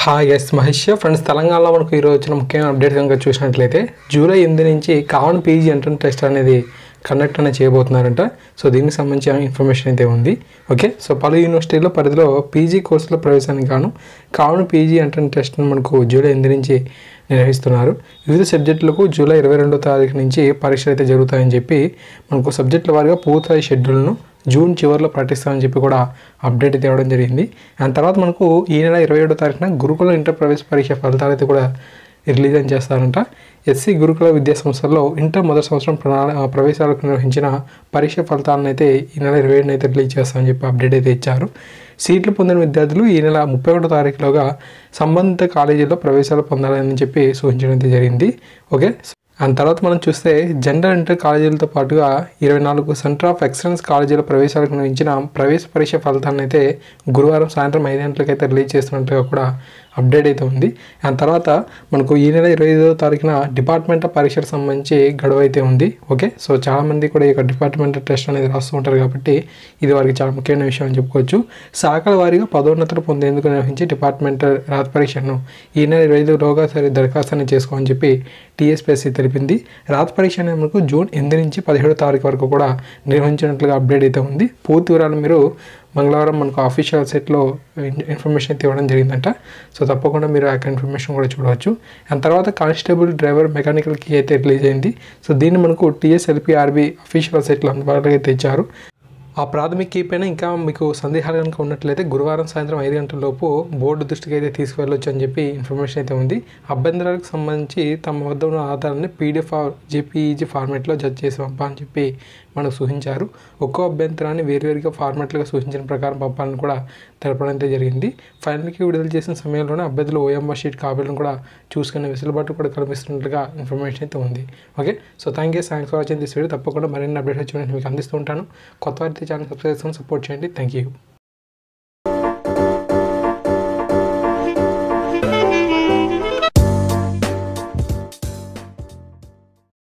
Hi yes Mahesh friends తెలంగాణలో మనకు ఈరోజు వచ్చిన ముఖ్యమైన అప్డేట్ కనుక చూసినట్లయితే జూలై 8 నుంచి కామన్ పీజీ ఎంట్రన్స్ టెస్ట్ అనేది కండక్ట్ అనేది చేయబోతున్నారంట. సో దీనికి సంబంధించిన ఇన్ఫర్మేషన్ అయితే ఉంది. ఓకే, సో పలు యూనివర్సిటీల పరిధిలో పీజీ కోర్సుల ప్రవేశానికి గాను కామన్ పీజీ ఎంట్రన్స్ టెస్ట్ను మనకు జూలై 8 నుంచి నిర్వహిస్తున్నారు. వివిధ సబ్జెక్టులకు జూలై 22వ తారీఖు నుంచి పరీక్షలు అయితే జరుగుతాయని చెప్పి మనకు సబ్జెక్టుల వారీగా పూర్తి షెడ్యూల్ను జూన్ చివరిలో ప్రకటిస్తామని చెప్పి కూడా అప్డేట్ అయితే ఇవ్వడం జరిగింది. దాని తర్వాత మనకు ఈ నెల 27వ తారీఖున గురుకుల ఇంటర్ ప్రవేశ పరీక్ష ఫలితాలు అయితే కూడా రిలీజ్ అని చేస్తారంట. ఎస్సీ గురుకుల విద్యా సంస్థల్లో ఇంటర్ మొదటి సంవత్సరం ప్రవేశాలకు నిర్వహించిన పరీక్ష ఫలితాలను అయితే ఈ నెల 27న అయితే రిలీజ్ చేస్తామని చెప్పి అప్డేట్ అయితే ఇచ్చారు. సీట్లు పొందిన విద్యార్థులు ఈ నెల 31వ తారీఖులోగా సంబంధిత కాలేజీల్లో ప్రవేశాలు పొందాలని చెప్పి సూచించడం అయితే జరిగింది. ఓకే, దాని తర్వాత మనం చూస్తే జనరల్ ఇంటర్ కాలేజీలతో పాటుగా 24 సెంటర్ ఆఫ్ ఎక్సలెన్స్ కాలేజీల ప్రవేశాలకు నిర్వహించిన ప్రవేశ పరీక్ష ఫలితాలను అయితే గురువారం సాయంత్రం 5 గంటలకు అయితే రిలీజ్ చేస్తున్నట్టుగా కూడా అప్డేట్ అయితే ఉంది. దాని తర్వాత మనకు ఈ నెల 25వ తారీఖున డిపార్ట్మెంటల్ పరీక్షలకు సంబంధించి గడువు అయితే ఉంది. ఓకే, సో చాలామంది కూడా ఈ డిపార్ట్మెంటల్ టెస్ట్ అనేది రాస్తూ ఉంటారు కాబట్టి ఇది వారికి చాలా ముఖ్యమైన విషయం అని చెప్పుకోవచ్చు. శాఖల వారీగా పదోన్నతులు పొందేందుకు నిర్వహించి డిపార్ట్మెంటల్ రాత పరీక్షను ఈ నెల 25లోగా దరఖాస్తుని చేసుకోమని చెప్పి టీఎస్పీఎస్సీ తెలిపింది. రాత పరీక్ష అనేది మనకు జూన్ 8 నుంచి 17వ తారీఖు వరకు కూడా నిర్వహించినట్లుగా అప్డేట్ అయితే ఉంది. పూర్తి వివరాలు మీరు మంగళవారం మనకు ఆఫీషియల్ సైట్లో ఇన్ఫర్మేషన్ అయితే ఇవ్వడం జరిగిందంట. సో తప్పకుండా మీరు ఆ ఇన్ఫర్మేషన్ కూడా చూడవచ్చు. దాని తర్వాత కానిస్టేబుల్ డ్రైవర్ మెకానికల్ కీ అయితే రిలీజ్ అయింది. సో దీన్ని మనకు టీఎస్ఎల్పిఆర్బి అఫీషియల్ సైట్లో అందుబాటులో అయితే ఇచ్చారు. ఆ ప్రాథమిక కీ పైన ఇంకా మీకు సందేహాలు కనుక ఉన్నట్లయితే గురువారం సాయంత్రం 5 గంటల లోపు బోర్డు దృష్టికి అయితే తీసుకువెళ్ళొచ్చు అని చెప్పి ఇన్ఫర్మేషన్ అయితే ఉంది. అభ్యంతరాలకు సంబంధించి తమ వద్ద ఉన్న ఆధారాన్ని పీడిఎఫ్ జేపీఈజీ ఫార్మాట్లో జడ్జ్ చేసి పంపాలని చెప్పి మనకు సూచించారు. ఒక్కో అభ్యంతరాన్ని వేరువేరుగా ఫార్మాట్లుగా సూచించిన ప్రకారం పంపాలని కూడా తెలపడం అయితే జరిగింది. ఫైనల్కి విడుదల చేసిన సమయంలోనే అభ్యర్థులు ఓఎంఆర్ షీట్ కాపీలను కూడా చూసుకునే వెసులుబాటు కూడా కల్పిస్తున్నట్లుగా ఇన్ఫర్మేషన్ అయితే ఉంది. Okay, so thanks for watching this video. తప్పకుండా మరిన్ని అప్డేట్స్ వచ్చి మీకు అందిస్తూ ఉంటాను. కొత్త వారితో ఛానల్ సబ్స్క్రైబ్ చేసుకొని సపోర్ట్ చేయండి. Thank you.